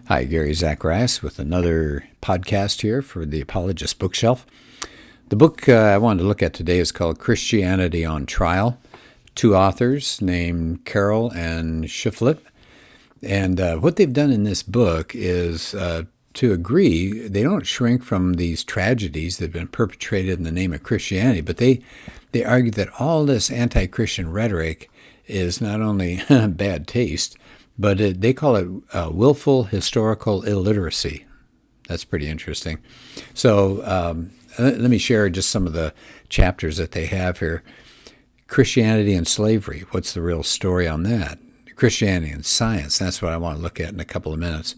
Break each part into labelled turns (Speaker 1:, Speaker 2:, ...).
Speaker 1: Hi, Gary Zacharias with another podcast here for the Apologist bookshelf. The book I wanted to look at today is called Christianity on Trial. Two authors named Carroll and Shiflett. And what they've done in this book is to agree they don't shrink from these tragedies that have been perpetrated in the name of Christianity, but they argue that all this anti-Christian rhetoric is not only bad taste, but they call it willful historical illiteracy. That's pretty interesting. So let me share just some of the chapters that they have here. Christianity and slavery. What's the real story on that? Christianity and science. That's what I want to look at in a couple of minutes.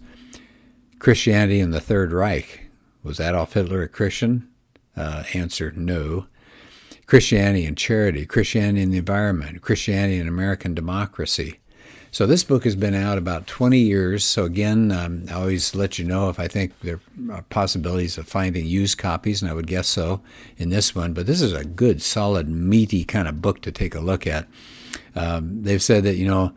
Speaker 1: Christianity and the Third Reich. Was Adolf Hitler a Christian? Answer, no. Christianity and charity. Christianity and the environment. Christianity and American democracy. So this book has been out about 20 years. So again, I always let you know if I think there are possibilities of finding used copies, and I would guess so in this one. But this is a good, solid, meaty kind of book to take a look at. They've said that,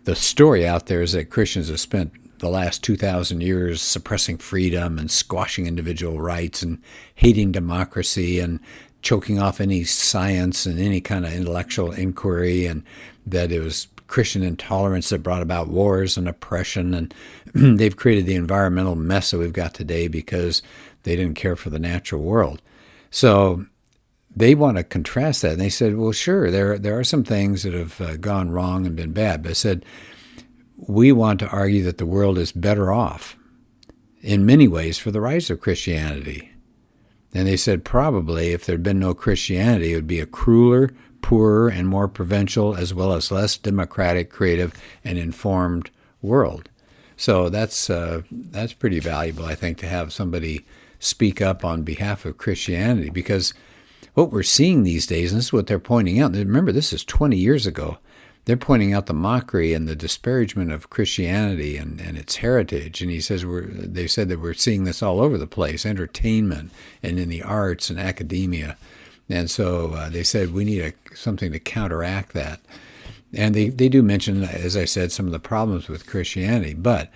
Speaker 1: the story out there is that Christians have spent the last 2,000 years suppressing freedom and squashing individual rights and hating democracy and choking off any science and any kind of intellectual inquiry, and that it was Christian intolerance that brought about wars and oppression, and they've created the environmental mess that we've got today because they didn't care for the natural world. So they want to contrast that, and they said, well, sure, there are some things that have gone wrong and been bad, but I said, we want to argue that the world is better off in many ways for the rise of Christianity. And they said probably if there had been no Christianity, it would be a crueler, poorer, and more provincial, as well as less democratic, creative, and informed world. So that's pretty valuable, I think, to have somebody speak up on behalf of Christianity, because what we're seeing these days, and this is what they're pointing out, remember, this is 20 years ago, they're pointing out the mockery and the disparagement of Christianity and its heritage. And he says they said that we're seeing this all over the place, entertainment and in the arts and academia. And so they said we need something to counteract that. And they do mention, as I said, some of the problems with Christianity. But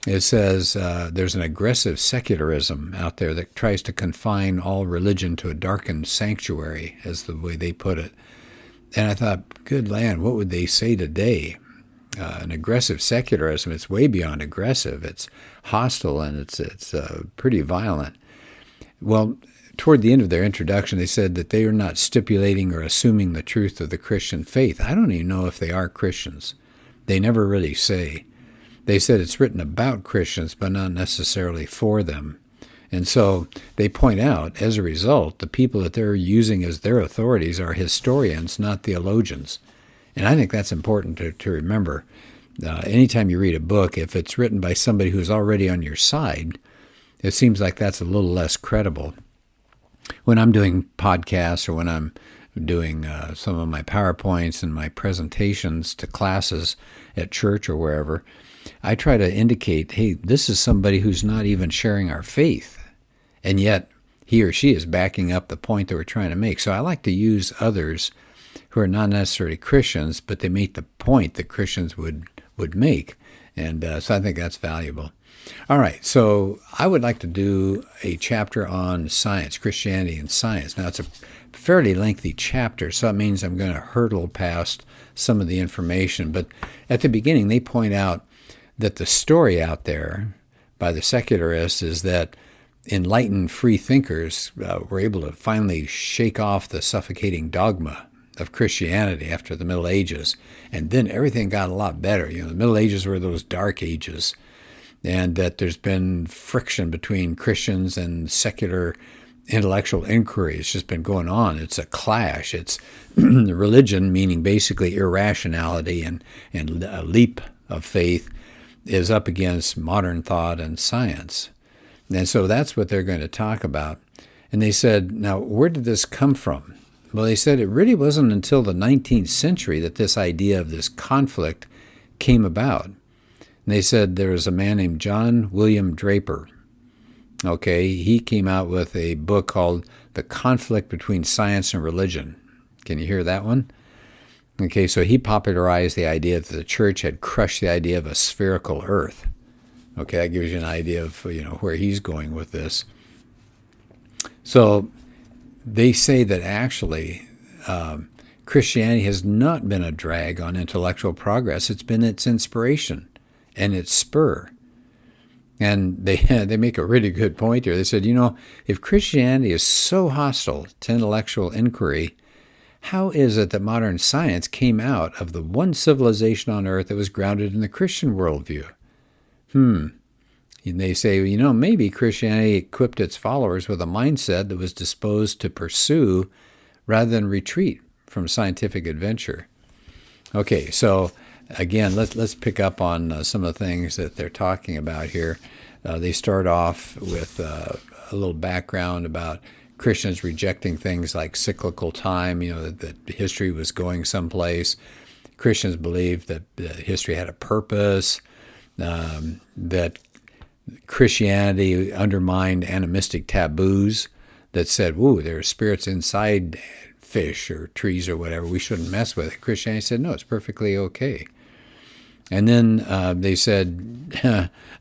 Speaker 1: it says there's an aggressive secularism out there that tries to confine all religion to a darkened sanctuary, as the way they put it. And I thought, good land, what would they say today? An aggressive secularism, it's way beyond aggressive. It's hostile and it's pretty violent. Well, toward the end of their introduction, they said that they are not stipulating or assuming the truth of the Christian faith. I don't even know if they are Christians. They never really say. They said it's written about Christians, but not necessarily for them. And so they point out, as a result, the people that they're using as their authorities are historians, not theologians. And I think that's important to remember. Anytime you read a book, if it's written by somebody who's already on your side, it seems like that's a little less credible. When I'm doing podcasts or when I'm doing some of my PowerPoints and my presentations to classes at church or wherever, I try to indicate, hey, this is somebody who's not even sharing our faith, and yet he or she is backing up the point that we're trying to make. So I like to use others who are not necessarily Christians, but they make the point that Christians would make, and so I think that's valuable. All right, so I would like to do a chapter on science, Christianity and science. Now, it's a fairly lengthy chapter, so that means I'm going to hurdle past some of the information. But at the beginning, they point out that the story out there by the secularists is that enlightened free thinkers were able to finally shake off the suffocating dogma of Christianity after the Middle Ages, and then everything got a lot better. The Middle Ages were those dark ages, and that there's been friction between Christians and secular intellectual inquiry. It's just been going on. It's a clash. It's religion, meaning basically irrationality and a leap of faith, is up against modern thought and science. And so that's what they're going to talk about. And they said, now, where did this come from? Well, they said it really wasn't until the 19th century that this idea of this conflict came about. And they said there was a man named John William Draper. Okay, he came out with a book called The Conflict Between Science and Religion. Can you hear that one? Okay, so he popularized the idea that the church had crushed the idea of a spherical earth. Okay, that gives you an idea of where he's going with this. So they say that actually Christianity has not been a drag on intellectual progress. It's been its inspiration and its spur. And they make a really good point here. They said, if Christianity is so hostile to intellectual inquiry, how is it that modern science came out of the one civilization on earth that was grounded in the Christian worldview? And they say, maybe Christianity equipped its followers with a mindset that was disposed to pursue rather than retreat from scientific adventure. Okay, so again, let's pick up on some of the things that they're talking about here. They start off with a little background about Christians rejecting things like cyclical time, that history was going someplace. Christians believed that history had a purpose, that Christianity undermined animistic taboos that said, "Ooh, there are spirits inside fish or trees or whatever. We shouldn't mess with it." Christianity said, "No, it's perfectly okay." And then they said,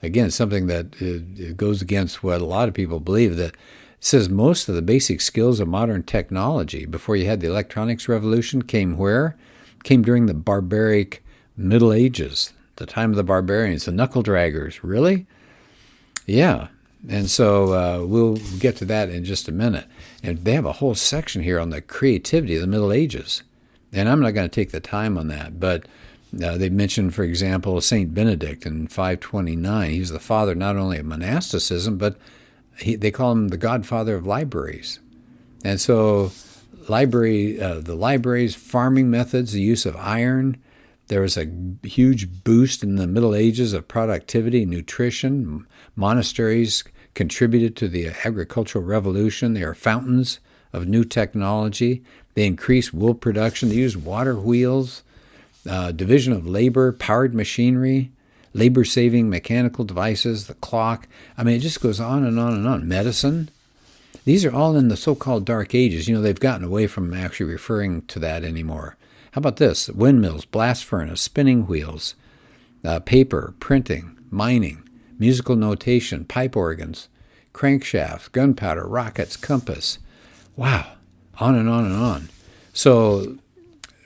Speaker 1: again, something that goes against what a lot of people believe, that it says most of the basic skills of modern technology before you had the electronics revolution came where? Came during the barbaric Middle Ages, the time of the barbarians, the knuckle draggers. Really? Yeah. And so we'll get to that in just a minute. And they have a whole section here on the creativity of the Middle Ages. And I'm not going to take the time on that, but they mentioned, for example, St. Benedict in 529. He's the father not only of monasticism, but they call him the godfather of libraries. And so the libraries, farming methods, the use of iron. There was a huge boost in the Middle Ages of productivity, nutrition. Monasteries contributed to the agricultural revolution. They are fountains of new technology. They increased wool production. They used water wheels, division of labor, powered machinery, labor-saving mechanical devices, the clock. I mean, it just goes on and on and on. Medicine. These are all in the so-called Dark Ages. They've gotten away from actually referring to that anymore. How about this? Windmills, blast furnace, spinning wheels, paper, printing, mining, musical notation, pipe organs, crankshafts, gunpowder, rockets, compass. Wow, on and on and on. So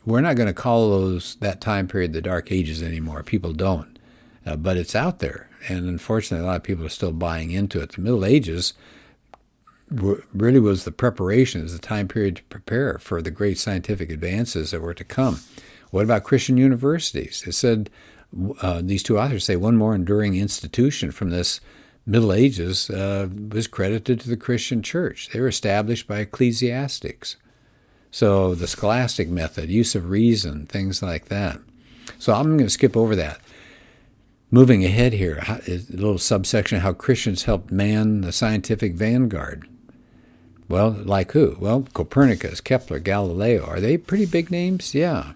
Speaker 1: we're not going to call that time period the Dark Ages anymore. People don't. But it's out there. And unfortunately, a lot of people are still buying into it. The Middle Ages really was the preparation, is the time period to prepare for the great scientific advances that were to come. What about Christian universities? It said, these two authors say, one more enduring institution from this Middle Ages was credited to the Christian church. They were established by ecclesiastics. So the scholastic method, use of reason, things like that. So I'm going to skip over that. Moving ahead here, a little subsection, how Christians helped man the scientific vanguard. Well, like who? Well, Copernicus, Kepler, Galileo. Are they pretty big names? Yeah.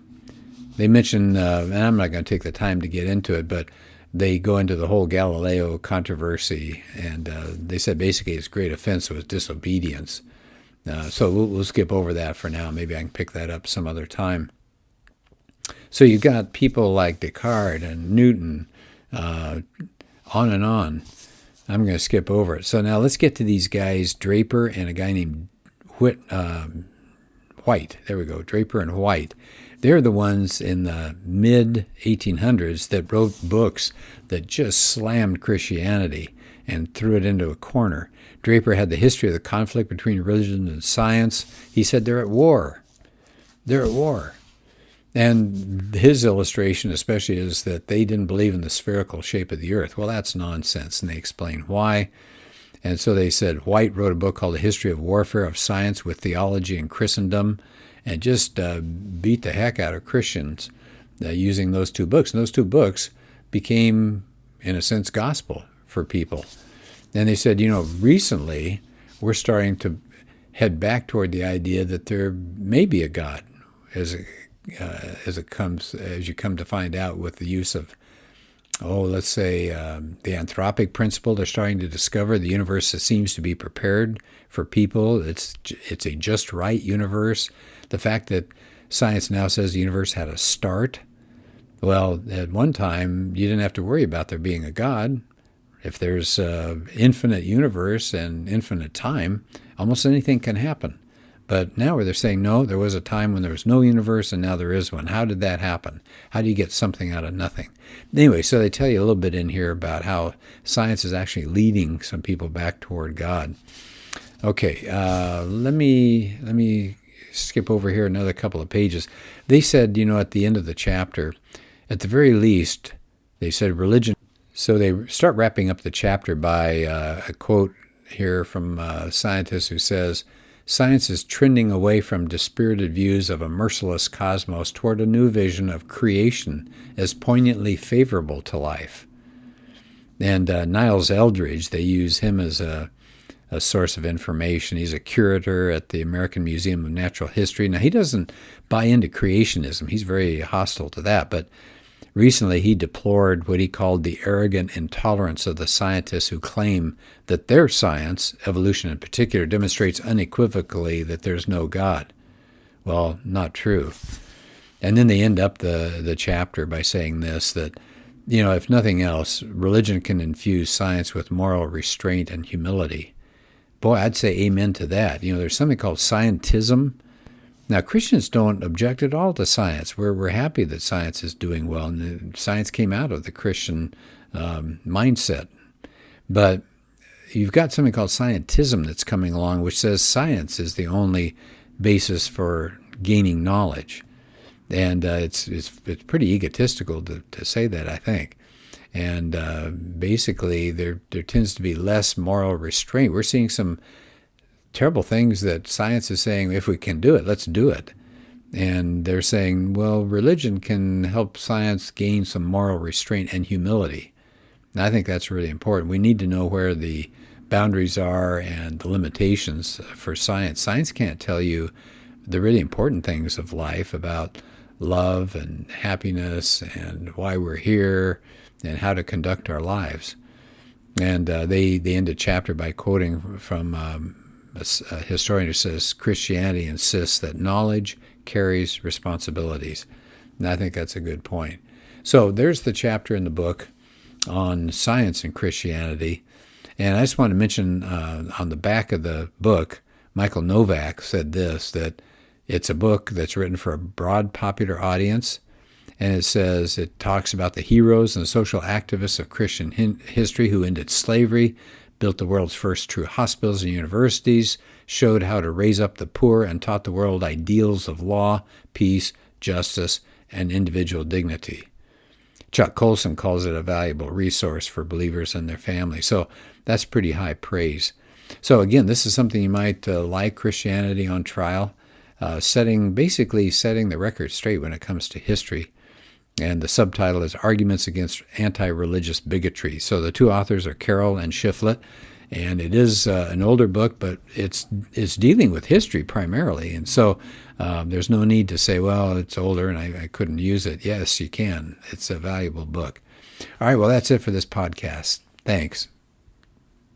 Speaker 1: They mention, and I'm not going to take the time to get into it, but they go into the whole Galileo controversy, and they said basically his great offense was disobedience. So we'll skip over that for now. Maybe I can pick that up some other time. So you've got people like Descartes and Newton, on and on. I'm going to skip over it. So now let's get to these guys, Draper and a guy named White. There we go, Draper and White. They're the ones in the mid-1800s that wrote books that just slammed Christianity and threw it into a corner. Draper had the history of the conflict between religion and science. He said they're at war. They're at war. And his illustration especially is that they didn't believe in the spherical shape of the earth. Well, that's nonsense, and they explain why. And so they said White wrote a book called The History of Warfare of Science with Theology and Christendom, and just beat the heck out of Christians using those two books. And those two books became, in a sense, gospel for people. And they said, recently we're starting to head back toward the idea that there may be a God, as you come to find out with the use of, let's say, the anthropic principle. They're starting to discover the universe that seems to be prepared for people. It's a just right universe. The fact that science now says the universe had a start. Well, at one time, you didn't have to worry about there being a God. If there's infinite universe and infinite time, almost anything can happen. But now where they're saying, no, there was a time when there was no universe and now there is one. How did that happen? How do you get something out of nothing? Anyway, so they tell you a little bit in here about how science is actually leading some people back toward God. Okay, let me skip over here another couple of pages. They said, at the end of the chapter, at the very least, they said religion. So they start wrapping up the chapter by a quote here from a scientist who says, "Science is trending away from dispirited views of a merciless cosmos toward a new vision of creation as poignantly favorable to life." And Niles Eldridge, they use him as a source of information. He's a curator at the American Museum of Natural History. Now, he doesn't buy into creationism. He's very hostile to that. But recently, he deplored what he called the arrogant intolerance of the scientists who claim that their science, evolution in particular, demonstrates unequivocally that there's no God. Well, not true. And then they end up the chapter by saying this, that, if nothing else, religion can infuse science with moral restraint and humility. Boy, I'd say amen to that. There's something called scientism. Now, Christians don't object at all to science. We're happy that science is doing well, and science came out of the Christian mindset. But you've got something called scientism that's coming along, which says science is the only basis for gaining knowledge. And it's pretty egotistical to say that, I think. And basically, there tends to be less moral restraint. We're seeing some terrible things that science is saying, if we can do it, let's do it. And they're saying, well, religion can help science gain some moral restraint and humility. And I think that's really important. We need to know where the boundaries are and the limitations for science. Science can't tell you the really important things of life about love and happiness and why we're here and how to conduct our lives. And they end a chapter by quoting from a historian who says, Christianity insists that knowledge carries responsibilities. And I think that's a good point. So there's the chapter in the book on science and Christianity. And I just want to mention on the back of the book, Michael Novak said this, that it's a book that's written for a broad popular audience. And it talks about the heroes and social activists of Christian history who ended slavery, built the world's first true hospitals and universities, showed how to raise up the poor, and taught the world ideals of law, peace, justice, and individual dignity. Chuck Colson calls it a valuable resource for believers and their families. So that's pretty high praise. So again, this is something you might like, Christianity on Trial, setting the record straight when it comes to history. And the subtitle is Arguments Against Anti-Religious Bigotry. So the two authors are Carroll and Shiflett, and it is an older book, but it's dealing with history primarily. And so there's no need to say, well, it's older and I couldn't use it. Yes, you can. It's a valuable book. All right, well, that's it for this podcast. Thanks.